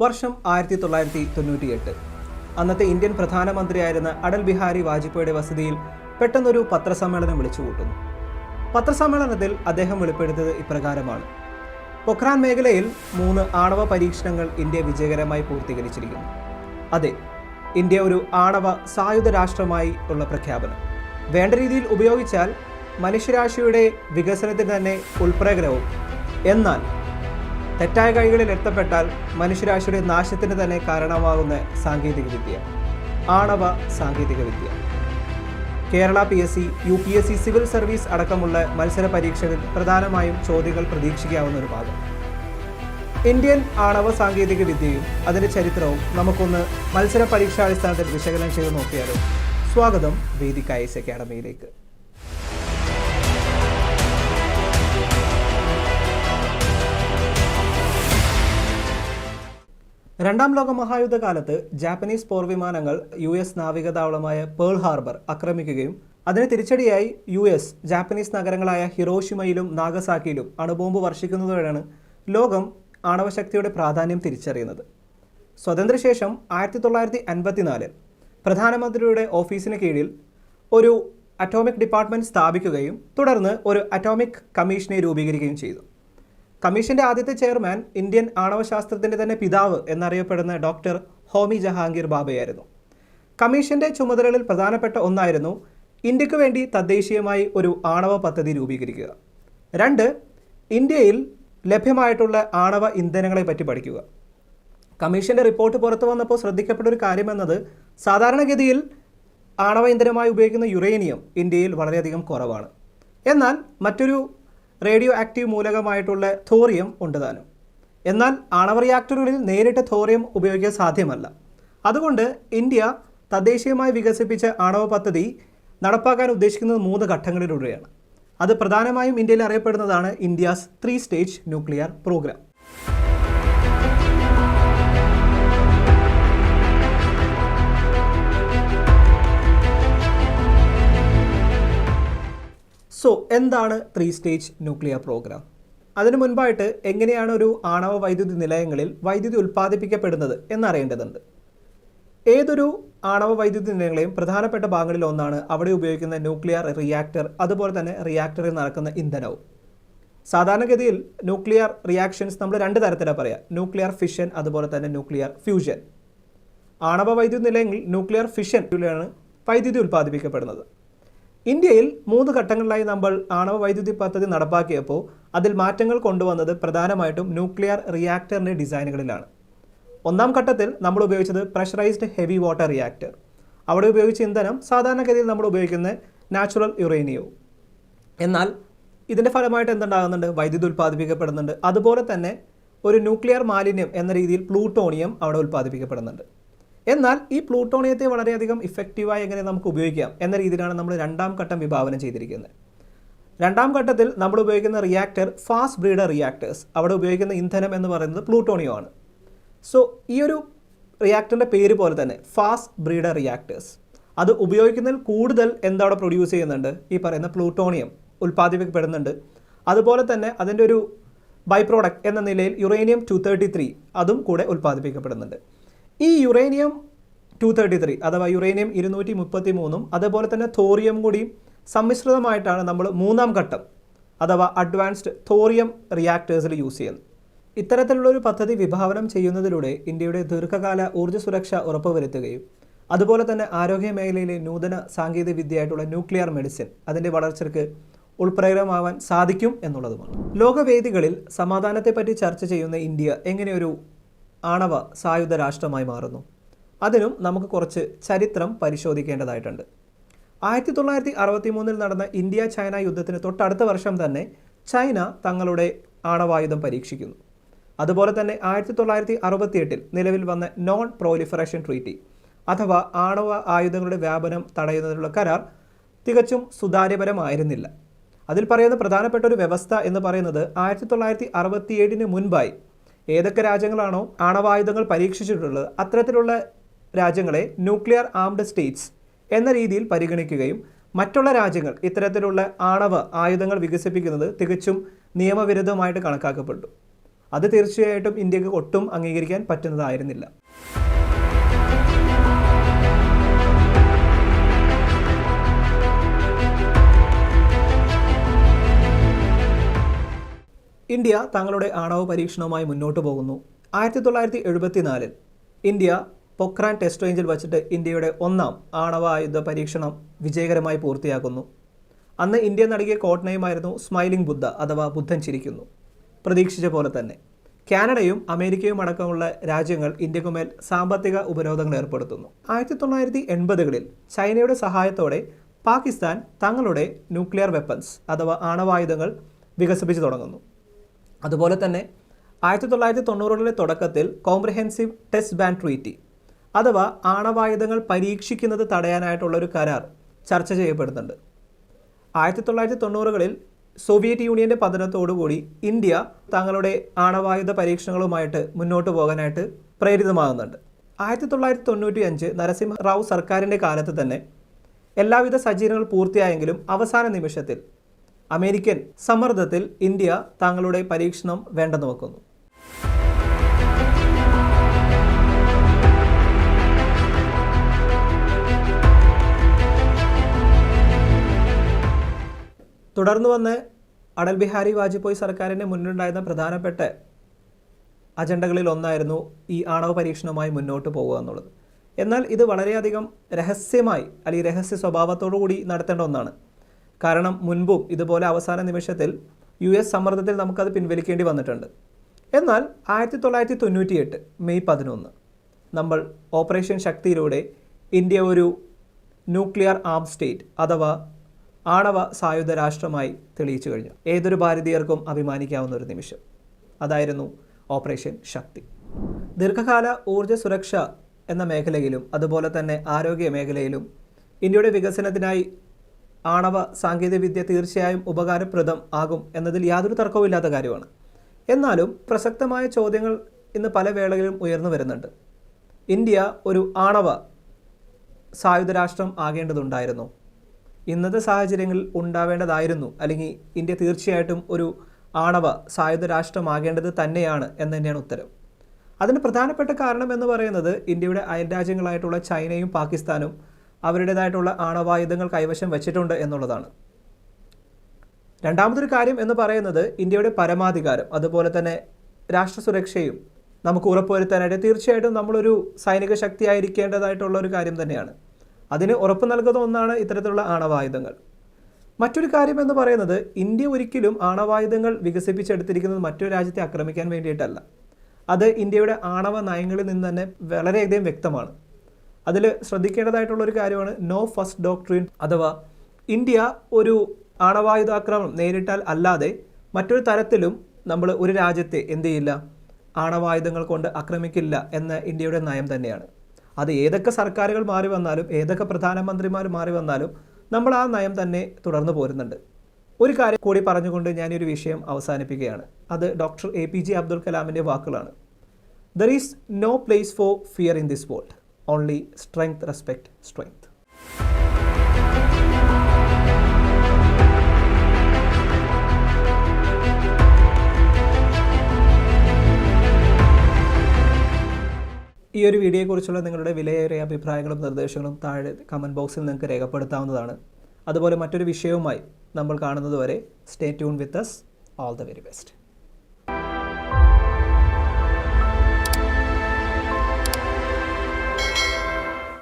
വർഷം 1998. അന്നത്തെ ഇന്ത്യൻ പ്രധാനമന്ത്രിയായിരുന്ന അടൽ ബിഹാരി വാജ്പേയിയുടെ വസതിയിൽ പെട്ടെന്നൊരു പത്രസമ്മേളനം വിളിച്ചുകൂട്ടുന്നു. പത്രസമ്മേളനത്തിൽ അദ്ദേഹം വെളിപ്പെടുത്തിയത് ഇപ്രകാരമാണ്: പൊഖ്രാൻ മേഖലയിൽ 3 ആണവ പരീക്ഷണങ്ങൾ ഇന്ത്യ വിജയകരമായി പൂർത്തീകരിച്ചിരിക്കുന്നു. അതെ, ഇന്ത്യ ഒരു ആണവ സായുധ രാഷ്ട്രമായി ഉള്ള പ്രഖ്യാപനം വേണ്ട രീതിയിൽ ഉപയോഗിച്ചാൽ മനുഷ്യരാശിയുടെ വികസനത്തിന് തന്നെ ഉൾപ്രേരകവും, എന്നാൽ തെറ്റായ കൈകളിൽ എത്തപ്പെട്ടാൽ മനുഷ്യരാശിയുടെ നാശത്തിന് തന്നെ കാരണമാകുന്ന സാങ്കേതികവിദ്യ, ആണവ സാങ്കേതികവിദ്യ. Kerala PSC, UPSC, civil service അടക്കമുള്ള മത്സര പരീക്ഷകളിൽ പ്രധാനമായും ചോദ്യങ്ങൾ പ്രതീക്ഷിക്കാവുന്ന ഒരു ഭാഗം. ഇന്ത്യൻ ആണവ സാങ്കേതിക വിദ്യയും അതിൻ്റെ ചരിത്രവും നമുക്കൊന്ന് മത്സര പരീക്ഷാടിസ്ഥാനത്തിൽ വിശകലനം ചെയ്ത് നോക്കിയാലോ? സ്വാഗതം വേദിക് IAS അക്കാഡമിയിലേക്ക്. രണ്ടാം ലോക മഹായുദ്ധകാലത്ത് ജാപ്പനീസ് പോർവിമാനങ്ങൾ US നാവികതാവളമായ പേൾ ഹാർബർ ആക്രമിക്കുകയും അതിന് തിരിച്ചടിയായി US ജാപ്പനീസ് നഗരങ്ങളായ ഹിരോഷിമയിലും നാഗസാക്കിയിലും അണുബോംബ് വർഷിക്കുന്നതോടെയാണ് ലോകം ആണവശക്തിയുടെ പ്രാധാന്യം തിരിച്ചറിയുന്നത്. സ്വാതന്ത്ര്യശേഷം 1954 പ്രധാനമന്ത്രിയുടെ ഓഫീസിന് കീഴിൽ ഒരു അറ്റോമിക് ഡിപ്പാർട്ട്മെൻറ്റ് സ്ഥാപിക്കുകയും തുടർന്ന് ഒരു അറ്റോമിക് കമ്മീഷനെ രൂപീകരിക്കുകയും ചെയ്തു. കമ്മീഷന്റെ ആദ്യത്തെ ചെയർമാൻ ഇന്ത്യൻ ആണവശാസ്ത്രത്തിൻ്റെ തന്നെ പിതാവ് എന്നറിയപ്പെടുന്ന ഡോക്ടർ ഹോമി ജഹാംഗീർ ബാബയായിരുന്നു. കമ്മീഷന്റെ ചുമതലകളിൽ പ്രധാനപ്പെട്ട ഒന്നായിരുന്നു ഇന്ത്യക്ക് വേണ്ടി തദ്ദേശീയമായി ഒരു ആണവ പദ്ധതി രൂപീകരിക്കുക. 2, ഇന്ത്യയിൽ ലഭ്യമായിട്ടുള്ള ആണവ ഇന്ധനങ്ങളെ പറ്റി പഠിക്കുക. കമ്മീഷന്റെ റിപ്പോർട്ട് പുറത്തു വന്നപ്പോൾ ശ്രദ്ധിക്കപ്പെട്ട ഒരു കാര്യമെന്നത് സാധാരണഗതിയിൽ ആണവ ഇന്ധനമായി ഉപയോഗിക്കുന്ന യുറേനിയം ഇന്ത്യയിൽ വളരെയധികം കുറവാണ്. എന്നാൽ മറ്റൊരു റേഡിയോ ആക്റ്റീവ് മൂലകമായിട്ടുള്ള തോറിയം ഉണ്ട് താനും. എന്നാൽ ആണവ റിയാക്ടറുകളിൽ നേരിട്ട് തോറിയം ഉപയോഗിക്കാൻ സാധ്യമല്ല. അതുകൊണ്ട് ഇന്ത്യ തദ്ദേശീയമായി വികസിപ്പിച്ച ആണവ പദ്ധതി നടപ്പാക്കാൻ ഉദ്ദേശിക്കുന്നത് 3 ഘട്ടങ്ങളിലൂടെയാണ്. അത് പ്രധാനമായും ഇന്ത്യയിൽ അറിയപ്പെടുന്നതാണ് ഇന്ത്യാസ് 3 സ്റ്റേജ് ന്യൂക്ലിയർ പ്രോഗ്രാം. എന്താണ് 3 സ്റ്റേജ് ന്യൂക്ലിയർ പ്രോഗ്രാം? അതിനു മുൻപായിട്ട് എങ്ങനെയാണ് ഒരു ആണവ വൈദ്യുതി നിലയങ്ങളിൽ വൈദ്യുതി ഉൽപ്പാദിപ്പിക്കപ്പെടുന്നത് എന്നറിയേണ്ടതുണ്ട്. ഏതൊരു ആണവ വൈദ്യുതി നിലയങ്ങളെയും പ്രധാനപ്പെട്ട ഭാഗങ്ങളിൽ ഒന്നാണ് അവിടെ ഉപയോഗിക്കുന്ന ന്യൂക്ലിയർ റിയാക്ടർ, അതുപോലെ തന്നെ റിയാക്ടറിൽ നടക്കുന്ന ഇന്ധനവും. സാധാരണഗതിയിൽ ന്യൂക്ലിയർ റിയാക്ഷൻസ് നമ്മൾ 2 തരത്തിലാണ് പറയുക: ന്യൂക്ലിയർ ഫിഷൻ, അതുപോലെ തന്നെ ന്യൂക്ലിയർ ഫ്യൂഷൻ. ആണവ വൈദ്യുതി നിലയങ്ങളിൽ ന്യൂക്ലിയർ ഫിഷനിലാണ് വൈദ്യുതി ഉൽപ്പാദിപ്പിക്കപ്പെടുന്നത്. ഇന്ത്യയിൽ 3 ഘട്ടങ്ങളിലായി നമ്മൾ ആണവ വൈദ്യുതി പദ്ധതി നടപ്പാക്കിയപ്പോൾ അതിൽ മാറ്റങ്ങൾ കൊണ്ടുവന്നത് പ്രധാനമായിട്ടും ന്യൂക്ലിയർ റിയാക്ടറിൻ്റെ ഡിസൈനുകളിലാണ്. 1ാം ഘട്ടത്തിൽ നമ്മൾ ഉപയോഗിച്ചത് പ്രഷറൈസ്ഡ് ഹെവി വാട്ടർ റിയാക്ടർ. അവിടെ ഉപയോഗിച്ച ഇന്ധനം സാധാരണഗതിയിൽ നമ്മൾ ഉപയോഗിക്കുന്ന നാച്ചുറൽ യുറേനിയവും. എന്നാൽ ഇതിൻ്റെ ഫലമായിട്ട് എന്തുണ്ടാകുന്നുണ്ട്? വൈദ്യുതി ഉൽപ്പാദിപ്പിക്കപ്പെടുന്നുണ്ട്. അതുപോലെ തന്നെ ഒരു ന്യൂക്ലിയർ മാലിന്യം എന്ന രീതിയിൽ പ്ലൂട്ടോണിയം അവിടെ ഉൽപ്പാദിപ്പിക്കപ്പെടുന്നുണ്ട്. എന്നാൽ ഈ പ്ലൂട്ടോണിയത്തെ വളരെയധികം ഇഫക്റ്റീവായി എങ്ങനെ നമുക്ക് ഉപയോഗിക്കാം എന്ന രീതിയിലാണ് നമ്മൾ 2ാം ഘട്ടം വിഭാവനം ചെയ്തിരിക്കുന്നത്. 2ാം ഘട്ടത്തിൽ നമ്മൾ ഉപയോഗിക്കുന്ന റിയാക്ടർ ഫാസ്റ്റ് ബ്രീഡർ റിയാക്ടേഴ്സ്. അവിടെ ഉപയോഗിക്കുന്ന ഇന്ധനം എന്ന് പറയുന്നത് പ്ലൂട്ടോണിയമാണ്. ഈ ഒരു റിയാക്ടറിൻ്റെ പേര് പോലെ തന്നെ ഫാസ്റ്റ് ബ്രീഡർ റിയാക്ടേഴ്സ്. അത് ഉപയോഗിക്കുന്നതിൽ കൂടുതൽ അവിടെ പ്രൊഡ്യൂസ് ചെയ്യുന്നുണ്ട്? ഈ പറയുന്ന പ്ലൂട്ടോണിയം ഉൽപ്പാദിപ്പിക്കപ്പെടുന്നുണ്ട്. അതുപോലെ തന്നെ അതിൻ്റെ ഒരു ബൈ പ്രോഡക്റ്റ് എന്ന നിലയിൽ യുറേനിയം 233 അതും കൂടെ ഉൽപ്പാദിപ്പിക്കപ്പെടുന്നുണ്ട്. ഈ യുറേനിയം 233 അഥവാ യുറേനിയം 233 അതുപോലെ തന്നെ തോറിയം കൂടി സമ്മിശ്രിതമായിട്ടാണ് നമ്മൾ 3ാം ഘട്ടം അഥവാ അഡ്വാൻസ്ഡ് തോറിയം റിയാക്ടേഴ്സിൽ യൂസ് ചെയ്യുന്നത്. ഇത്തരത്തിലുള്ളൊരു പദ്ധതി വിഭാവനം ചെയ്യുന്നതിലൂടെ ഇന്ത്യയുടെ ദീർഘകാല ഊർജ്ജ സുരക്ഷ ഉറപ്പുവരുത്തുകയും അതുപോലെ തന്നെ ആരോഗ്യ മേഖലയിലെ നൂതന സാങ്കേതിക വിദ്യയായിട്ടുള്ള ന്യൂക്ലിയർ മെഡിസിൻ അതിൻ്റെ വളർച്ചയ്ക്ക് ഉൾപ്രേരകമാവാൻ സാധിക്കും എന്നുള്ളതുമാണ്. ലോകവേദികളിൽ സമാധാനത്തെപ്പറ്റി ചർച്ച ചെയ്യുന്ന ഇന്ത്യ എങ്ങനെയൊരു ആണവ സായുധ രാഷ്ട്രമായി മാറുന്നു? അതിനും നമുക്ക് കുറച്ച് ചരിത്രം പരിശോധിക്കേണ്ടതായിട്ടുണ്ട്. 1963 നടന്ന ഇന്ത്യ ചൈന യുദ്ധത്തിന് തൊട്ടടുത്ത വർഷം തന്നെ ചൈന തങ്ങളുടെ ആണവായുധം പരീക്ഷിക്കുന്നു. അതുപോലെ തന്നെ 1968 നിലവിൽ വന്ന നോൺ പ്രോലിഫറേഷൻ ട്രീറ്റി അഥവാ ആണവ ആയുധങ്ങളുടെ വ്യാപനം തടയുന്നതിനുള്ള കരാർ തികച്ചും സുതാര്യപരമായിരുന്നില്ല. അതിൽ പറയുന്ന പ്രധാനപ്പെട്ട ഒരു വ്യവസ്ഥ എന്ന് പറയുന്നത് 1967 മുൻപായി ഏതൊക്കെ രാജ്യങ്ങളാണോ ആണവായുധങ്ങൾ പരീക്ഷിച്ചിട്ടുള്ളത് അത്തരത്തിലുള്ള രാജ്യങ്ങളെ ന്യൂക്ലിയർ ആംഡ് സ്റ്റേറ്റ്സ് എന്ന രീതിയിൽ പരിഗണിക്കുകയും മറ്റുള്ള രാജ്യങ്ങൾ ഇത്തരത്തിലുള്ള ആണവ ആയുധങ്ങൾ വികസിപ്പിക്കുന്നത് തികച്ചും നിയമവിരുദ്ധമായിട്ട് കണക്കാക്കപ്പെട്ടു. അത് തീർച്ചയായിട്ടും ഇന്ത്യക്ക് ഒട്ടും അംഗീകരിക്കാൻ പറ്റുന്നതായിരുന്നില്ല. ഇന്ത്യ തങ്ങളുടെ ആണവ പരീക്ഷണവുമായി മുന്നോട്ട് പോകുന്നു. 1974 ഇന്ത്യ പൊക്രാൻ ടെസ്റ്റ് റേഞ്ചിൽ വച്ചിട്ട് ഇന്ത്യയുടെ ഒന്നാം ആണവ ആയുധ പരീക്ഷണം വിജയകരമായി പൂർത്തിയാക്കുന്നു. അന്ന് ഇന്ത്യ നൽകിയ കോഡ് നെയിമായിരുന്നു സ്മൈലിംഗ് ബുദ്ധ അഥവാ ബുദ്ധൻ ചിരിക്കുന്നു. പ്രതീക്ഷിച്ച പോലെ തന്നെ കാനഡയും അമേരിക്കയും അടക്കമുള്ള രാജ്യങ്ങൾ ഇന്ത്യക്കുമേൽ സാമ്പത്തിക ഉപരോധങ്ങൾ ഏർപ്പെടുത്തുന്നു. 1980കളിൽ ചൈനയുടെ സഹായത്തോടെ പാകിസ്ഥാൻ തങ്ങളുടെ ന്യൂക്ലിയർ വെപ്പൺസ് അഥവാ ആണവായുധങ്ങൾ വികസിപ്പിച്ചു തുടങ്ങുന്നു. അതുപോലെ തന്നെ 1990കളുടെ തുടക്കത്തിൽ കോംപ്രിഹെൻസീവ് ടെസ്റ്റ് ബാൻ ട്രീറ്റി അഥവാ ആണവായുധങ്ങൾ പരീക്ഷിക്കുന്നത് തടയാനായിട്ടുള്ള ഒരു കരാർ ചർച്ച ചെയ്യപ്പെടുന്നുണ്ട്. 1990കളിൽ സോവിയറ്റ് യൂണിയൻ്റെ പതനത്തോടുകൂടി ഇന്ത്യ തങ്ങളുടെ ആണവായുധ പരീക്ഷണങ്ങളുമായിട്ട് മുന്നോട്ട് പോകാനായിട്ട് പ്രേരിതമാകുന്നുണ്ട്. 1995 നരസിംഹറാവു സർക്കാരിൻ്റെ കാലത്ത് തന്നെ എല്ലാവിധ സജ്ജീകരണങ്ങൾ പൂർത്തിയായെങ്കിലും അവസാന നിമിഷത്തിൽ അമേരിക്കൻ സമ്മർദ്ദത്തിൽ ഇന്ത്യ തങ്ങളുടെ പരീക്ഷണം വേണ്ടെന്ന് വെക്കുന്നു. തുടർന്ന് വന്ന് അടൽ ബിഹാരി വാജ്പേയി സർക്കാരിൻ്റെ മുന്നിലുണ്ടായിരുന്ന പ്രധാനപ്പെട്ട അജണ്ടകളിൽ ഒന്നായിരുന്നു ഈ ആണവ പരീക്ഷണവുമായി മുന്നോട്ട് പോകുക എന്നുള്ളത്. എന്നാൽ ഇത് വളരെയധികം രഹസ്യമായി അല്ലെങ്കിൽ രഹസ്യ സ്വഭാവത്തോടു കൂടി നടത്തേണ്ട ഒന്നാണ്. കാരണം മുൻപും ഇതുപോലെ അവസാന നിമിഷത്തിൽ US സമ്മർദ്ദത്തിൽ നമുക്കത് പിൻവലിക്കേണ്ടി വന്നിട്ടുണ്ട്. എന്നാൽ 1998 മെയ് 11 നമ്മൾ ഓപ്പറേഷൻ ശക്തിയിലൂടെ ഇന്ത്യ ഒരു ന്യൂക്ലിയർ ആം സ്റ്റേറ്റ് അഥവാ ആണവ സായുധ രാഷ്ട്രമായി തെളിയിച്ചു കഴിഞ്ഞു. ഏതൊരു ഭാരതീയർക്കും അഭിമാനിക്കാവുന്ന ഒരു നിമിഷം അതായിരുന്നു ഓപ്പറേഷൻ ശക്തി. ദീർഘകാല ഊർജ്ജ സുരക്ഷ എന്ന മേഖലയിലും അതുപോലെ തന്നെ ആരോഗ്യ മേഖലയിലും ഇന്ത്യയുടെ വികസനത്തിനായി ആണവ സാങ്കേതികവിദ്യ തീർച്ചയായും ഉപകാരപ്രദം ആകും എന്നതിൽ യാതൊരു തർക്കവുമില്ലാത്ത കാര്യമാണ്. എന്നാലും പ്രസക്തമായ ചോദ്യങ്ങൾ ഇന്ന് പല വേളകളിലും ഉയർന്നു വരുന്നുണ്ട്. ഇന്ത്യ ഒരു ആണവ സായുധ രാഷ്ട്രം ആകേണ്ടതുണ്ടായിരുന്നു, ഇന്നത്തെ സാഹചര്യങ്ങളിൽ ഉണ്ടാവേണ്ടതായിരുന്നു, അല്ലെങ്കിൽ ഇന്ത്യ തീർച്ചയായിട്ടും ഒരു ആണവ സായുധ രാഷ്ട്രമാകേണ്ടത് തന്നെയാണ് എന്ന് തന്നെയാണ് ഉത്തരം. അതിന് പ്രധാനപ്പെട്ട കാരണം എന്ന് പറയുന്നത് ഇന്ത്യയുടെ അയൽരാജ്യങ്ങളായിട്ടുള്ള ചൈനയും പാകിസ്ഥാനും അവരുടേതായിട്ടുള്ള ആണവായുധങ്ങൾ കൈവശം വച്ചിട്ടുണ്ട് എന്നുള്ളതാണ്. രണ്ടാമതൊരു കാര്യം എന്ന് പറയുന്നത് ഇന്ത്യയുടെ പരമാധികാരം അതുപോലെ തന്നെ രാഷ്ട്ര സുരക്ഷയും നമുക്ക് ഉറപ്പുവരുത്താനായിട്ട് തീർച്ചയായിട്ടും നമ്മളൊരു സൈനിക ശക്തിയായിരിക്കേണ്ടതായിട്ടുള്ള ഒരു കാര്യം തന്നെയാണ്. അതിന് ഉറപ്പ് നൽകുന്ന ഒന്നാണ് ഇത്തരത്തിലുള്ള ആണവായുധങ്ങൾ. മറ്റൊരു കാര്യം എന്ന് പറയുന്നത് ഇന്ത്യ ഒരിക്കലും ആണവായുധങ്ങൾ വികസിപ്പിച്ചെടുത്തിരിക്കുന്നത് മറ്റൊരു രാജ്യത്തെ ആക്രമിക്കാൻ വേണ്ടിയിട്ടല്ല. അത് ഇന്ത്യയുടെ ആണവ നയങ്ങളിൽ നിന്ന് തന്നെ വളരെയധികം വ്യക്തമാണ്. അതിൽ ശ്രദ്ധിക്കേണ്ടതായിട്ടുള്ളൊരു കാര്യമാണ് നോ ഫസ്റ്റ് ഡോക്ട്രിൻ, അഥവാ ഇന്ത്യ ഒരു ആണവായുധാക്രമണം നേരിട്ടാൽ അല്ലാതെ മറ്റൊരു തരത്തിലും നമ്മൾ ഒരു രാജ്യത്തെ എന്ത് ചെയ്യില്ല, ആണവായുധങ്ങൾ കൊണ്ട് ആക്രമിക്കില്ല എന്ന ഇന്ത്യയുടെ നയം തന്നെയാണ്. അത് ഏതൊക്കെ സർക്കാരുകൾ മാറി വന്നാലും ഏതൊക്കെ പ്രധാനമന്ത്രിമാർ മാറി വന്നാലും നമ്മൾ ആ നയം തന്നെ തുടർന്നു പോരുന്നുണ്ട്. ഒരു കാര്യം കൂടി പറഞ്ഞുകൊണ്ട് ഞാനൊരു വിഷയം അവസാനിപ്പിക്കുകയാണ്. അത് ഡോക്ടർ APJ അബ്ദുൽ കലാമിൻ്റെ വാക്കുകളാണ്. There is no place for fear in this world, only strength, respect, strength. ഈ ഒരു വീഡിയോയെക്കുറിച്ചുള്ള നിങ്ങളുടെ വിലയേറിയ അഭിപ്രായങ്ങളും നിർദ്ദേശങ്ങളും താഴെ കമൻറ്റ് ബോക്സിൽ നിങ്ങൾക്ക് രേഖപ്പെടുത്താവുന്നതാണ്. അതുപോലെ മറ്റൊരു വിഷയവുമായി നമ്മൾ കാണുന്നതുവരെ stay tune with us. All the very best.